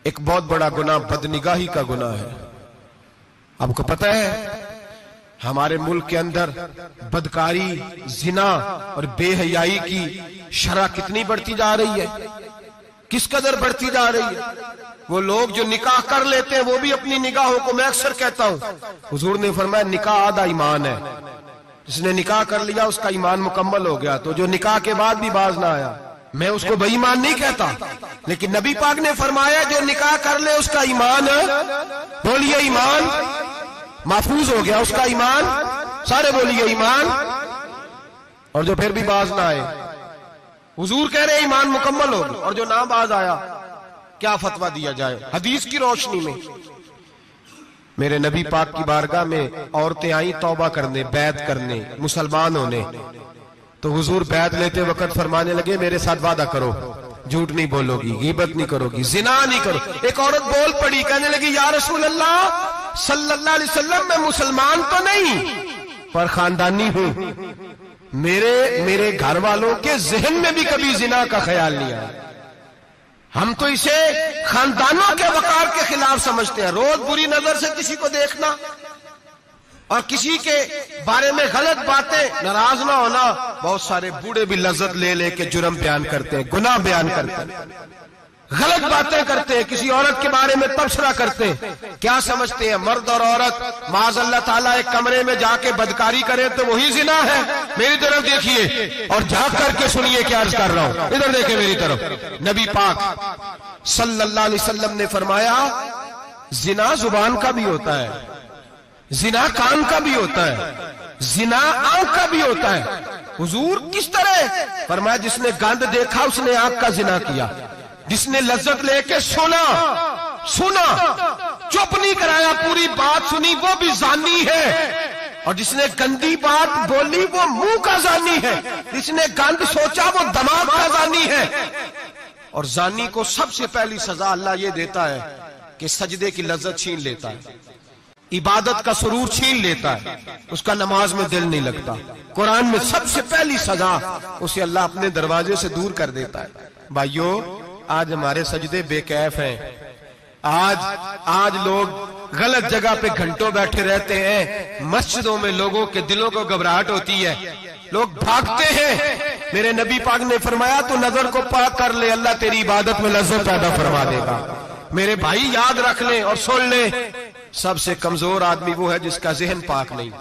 एक बहुत बड़ा गुनाह बदनिगाही का गुनाह है। आपको पता है हमारे मुल्क के अंदर बदकारी, जिना और बेहयाई की शरह कितनी बढ़ती जा रही है, किस कदर बढ़ती जा रही है। वो लोग जो निकाह कर लेते हैं वो भी अपनी निगाहों को, मैं अक्सर कहता हूं, हुजूर ने फरमाया निकाह आधा ईमान है। जिसने निकाह कर लिया उसका ईमान मुकम्मल हो गया। तो जो निकाह के बाद भी बाज ना आया, मैं उसको बेईमान नहीं कहता, लेकिन नबी पाक ने फरमाया जो निकाह कर ले उसका ईमान, बोलिए ईमान महफूज हो गया, उसका ईमान, सारे बोलिए ईमान। और जो फिर भी बाज ना आए, हुजूर कह रहे ईमान मुकम्मल हो गया। और जो ना बाज आया, क्या फतवा दिया जाए हदीस की रोशनी में। मेरे नबी पाक की बारगाह में औरतें आई तौबा करने, बैत करने, मुसलमान होने। तो हुजूर बैत लेते वक्त फरमाने लगे मेरे साथ वादा करो, झूठ नहीं बोलोगी, गीबत नहीं करोगी, जिना नहीं करो। एक औरत बोल पड़ी, कहने लगी या रसूल अल्लाह सल्लल्लाहु अलैहि वसल्लम, मैं मुसलमान तो नहीं पर खानदानी हूं, मेरे घर वालों के जहन में भी कभी जिना का ख्याल नहीं आया। हम तो इसे खानदानों के वकार के खिलाफ समझते हैं। रोज बुरी नजर से किसी को देखना और किसी के बारे में गलत बातें, नाराज ना होना। बहुत सारे बूढ़े भी लज्जत ले लेके जुर्म बयान करते हैं, गुनाह बयान करते हैं, गलत बातें करते हैं, किसी औरत के बारे में तबसरा करते हैं। क्या समझते हैं मर्द और औरत माज़अल्लाह ताला एक कमरे में जाके बदकारी करें तो वही जिना है? मेरी तरफ देखिए और झांक करके सुनिए क्या अर्ज कर रहा हूं, इधर देखिए मेरी तरफ। नबी पाक सल्लल्लाहु अलैहि वसल्लम ने फरमाया जिना जुबान का भी होता है, जिना कान का भी होता है, जिना आंख का भी होता है। हुजूर किस तरह? फरमाया जिसने गंद देखा उसने आंख का जिना किया, जिसने लज्जत लेके सुना, चुप नहीं कराया, पूरी बात सुनी, वो भी जानी है। और जिसने गंदी बात बोली वो मुंह का जानी है, जिसने गंद सोचा वो दिमाग का जानी है। और जानी को सबसे पहली सजा अल्लाह ये देता है कि सजदे की लज्जत छीन लेता है, इबादत का सुरूर छीन लेता है, उसका नमाज में दिल नहीं लगता। कुरान में सबसे पहली सजा उसे अल्लाह अपने दरवाजे से दूर कर देता है। भाइयों आज हमारे सजदे बेकैफ हैं, आज लोग गलत जगह पे घंटों बैठे रहते हैं। मस्जिदों में लोगों के दिलों को घबराहट होती है, लोग भागते हैं। मेरे नबी पाक ने फरमाया तो नजर को पाक कर ले, अल्लाह तेरी इबादत में लज्जत पैदा फरमा देगा। मेरे भाई याद रख ले और सुन ले, सबसे कमजोर आदमी वो है जिसका जहन पाक नहीं,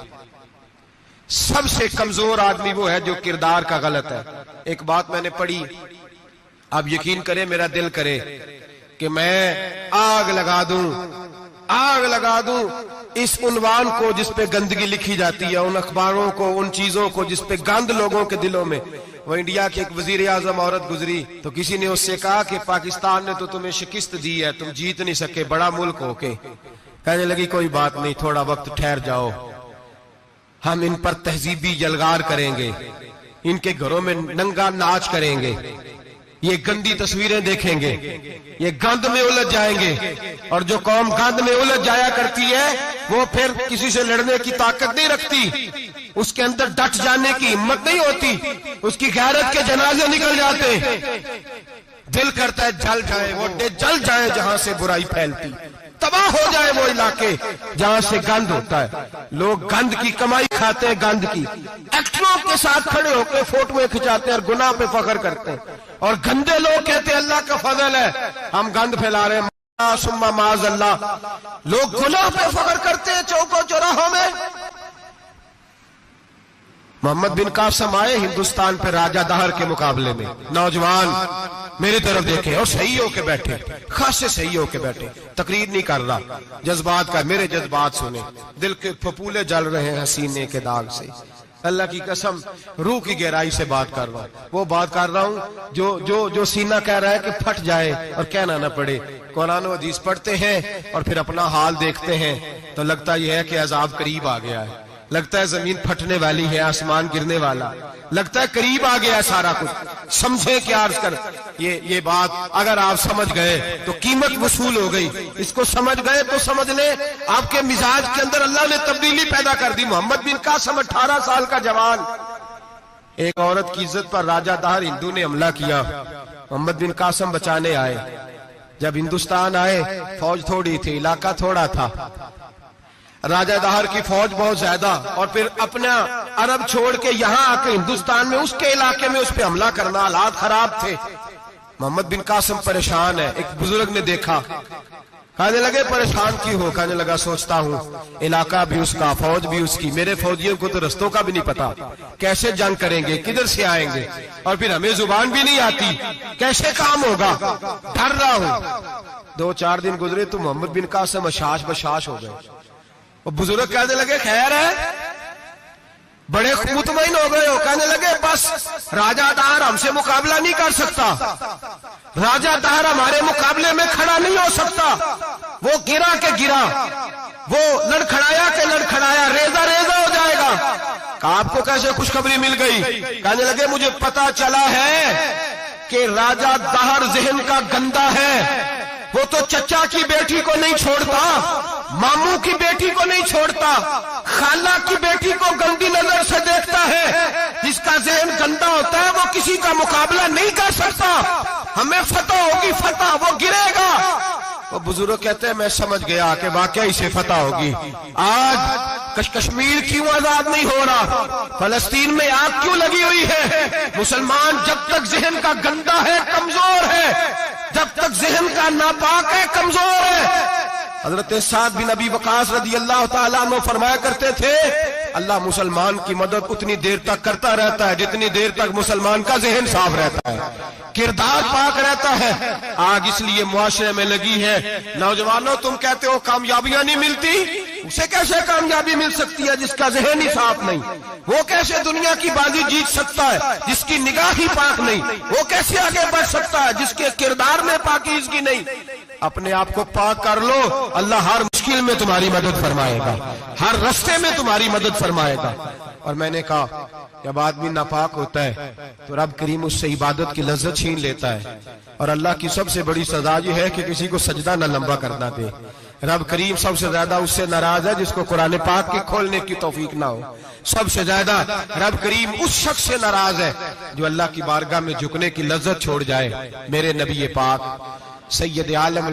सबसे कमजोर आदमी वो है जो किरदार का गलत है। एक बात मैंने पढ़ी, आप यकीन करें मेरा दिल करे कि मैं आग लगा दूं इस उन्वान को जिस पे गंदगी लिखी जाती है, उन अखबारों को, उन चीजों को जिस पे गंद लोगों के दिलों में। वो इंडिया के एक वजीर आजम औरत गुजरी तो किसी ने उससे कहा कि पाकिस्तान ने तो तुम्हें शिकस्त दी है, तुम जीत नहीं सके बड़ा मुल्क होके। कहने लगी कोई बात नहीं, थोड़ा वक्त ठहर जाओ, हम इन पर तहजीबी यलगार करेंगे, इनके घरों में नंगा नाच करेंगे, ये गंदी तस्वीरें देखेंगे, ये गंद में उलझ जाएंगे। और जो कौम गंद में उलझ जाया करती है वो फिर किसी से लड़ने की ताकत नहीं रखती, उसके अंदर डट जाने की हिम्मत नहीं होती, उसकी गैरत के जनाजे निकल जाते। दिल करता है जल जाए वो, जल जाए जहां से बुराई फैलती, तबाह हो जाए वो इलाके जहां से गंद होता है। लोग गंद की कमाई खाते हैं, गंद की। एक्टरों के साथ खड़े होकर फोटोएं खिंचाते हैं और गुनाह पे फख्र करते हैं। और गंदे लोग कहते हैं अल्लाह का फजल है हम गंद फैला रहे हैं, सुम्मा माज अल्लाह। लोग गुनाह पे फख्र करते हैं चौकों चौराहों में। मोहम्मद बिन कासिम आए हिंदुस्तान पे राजा दहर के मुकाबले में, नौजवान मेरी तरफ देखे और सही होके बैठे, खासे सही होके बैठे, तकरीर नहीं कर रहा, जज्बात का, मेरे जज्बात सुने, दिल के फपूले जल रहे हैं सीने के दाग से। अल्लाह की कसम रूह की गहराई से बात कर रहा हूं, वो बात कर रहा हूं जो सीना कह रहा है कि फट जाए और कहना ना पड़े। कुरान और हदीस पढ़ते हैं और फिर अपना हाल देखते हैं तो लगता यह है कि अजाब करीब आ गया है, लगता है जमीन फटने वाली है, आसमान गिरने वाला, लगता है करीब आ गया सारा कुछ। समझे क्या अर्ज कर, ये बात अगर आप समझ गए तो कीमत वसूल हो गई। इसको समझ गए तो समझ ले आपके मिजाज के अंदर अल्लाह ने तब्दीली पैदा कर दी। मोहम्मद बिन कासिम 18 साल का जवान, एक औरत की इज्जत पर राजा दहर हिंदू ने हमला किया, मोहम्मद बिन कासिम बचाने आए। जब हिंदुस्तान आए फौज थोड़ी थी, इलाका थोड़ा था। राजा दहर की फौज बहुत ज्यादा, और फिर अपना अरब छोड़ के यहाँ आके हिंदुस्तान में उसके इलाके में उस पर हमला करना, हालात खराब थे। मोहम्मद बिन कासिम परेशान है। एक बुजुर्ग ने देखा, कहने लगे परेशान क्यों हो? कहने लगा सोचता हूँ इलाका भी उसका, फौज भी उसकी, मेरे फौजियों को तो रस्तों का भी नहीं पता, कैसे जंग करेंगे, किधर से आएंगे, और फिर हमें जुबान भी नहीं आती, कैसे काम होगा, डर रहा हूँ। 2-4 दिन गुजरे तो मोहम्मद बिन कासिम अशाश बशाश हो गए। वो बुजुर्ग कहने लगे खैर है? बड़े मुतमईन हो गए हो? कहने लगे बस राजा दहर हमसे मुकाबला नहीं कर सकता, राजा दहर हमारे मुकाबले में खड़ा नहीं हो सकता, वो गिरा के गिरा, वो लड़खड़ाया के लड़खड़ाया, रेजा रेजा हो जाएगा। आपको कैसे खुशखबरी मिल गई? कहने लगे मुझे पता चला है कि राजा दहर जहन का गंदा है, वो तो चचा की बेटी को नहीं छोड़ता, मामू की बेटी को नहीं छोड़ता, खाला की बेटी को गंदी नजर से देखता है। जिसका जहन गंदा होता है वो किसी का मुकाबला नहीं कर सकता, हमें फतह होगी, फतह, वो गिरेगा। वो बुजुर्ग कहते हैं मैं समझ गया कि वाकई से फतह होगी। आज कश्मीर क्यों आजाद नहीं हो रहा, फलस्तीन में आग क्यों लगी हुई है? मुसलमान जब तक जहन का गंदा है, कमजोर है, जब तक जहन का नापाक है, कमजोर है। हजरत साद बिन अबी वकास रदी अल्लाह ताला अन्हु फरमाया करते थे, अल्लाह मुसलमान की मदद उतनी देर तक करता रहता है जितनी देर तक मुसलमान का जहन साफ रहता है, किरदार पाक रहता है। आग इसलिए मुआशरे में लगी है। नौजवानों तुम कहते हो कामयाबियां नहीं मिलती, उसे कैसे कामयाबी मिल सकती है जिसका जहन ही साफ नहीं? वो कैसे दुनिया की बाजी जीत सकता है जिसकी निगाह ही पाक नहीं? वो कैसे आगे बढ़ सकता है जिसके किरदार में पाकीज़गी नहीं? अपने आप को पाक कर लो, अल्लाह हर मुश्किल में तुम्हारी मदद फरमाएगा, हर रास्ते में तुम्हारी मदद फरमाएगा। और मैंने कहा जब आदमी नापाक होता है तो रब करीम उससे इबादत की लज्जत छीन लेता है, और अल्लाह की सबसे बड़ी सजा यह है कि किसी को सजदा न लंबा करना दे। रब करीम सबसे ज्यादा उससे नाराज है जिसको कुरान पाक के खोलने की तौफीक ना हो। सबसे ज्यादा रब करीम उस शख्स से नाराज है जो अल्लाह की बारगाह में झुकने की लज्जत छोड़ जाए। मेरे नबी पाक सैयद आलम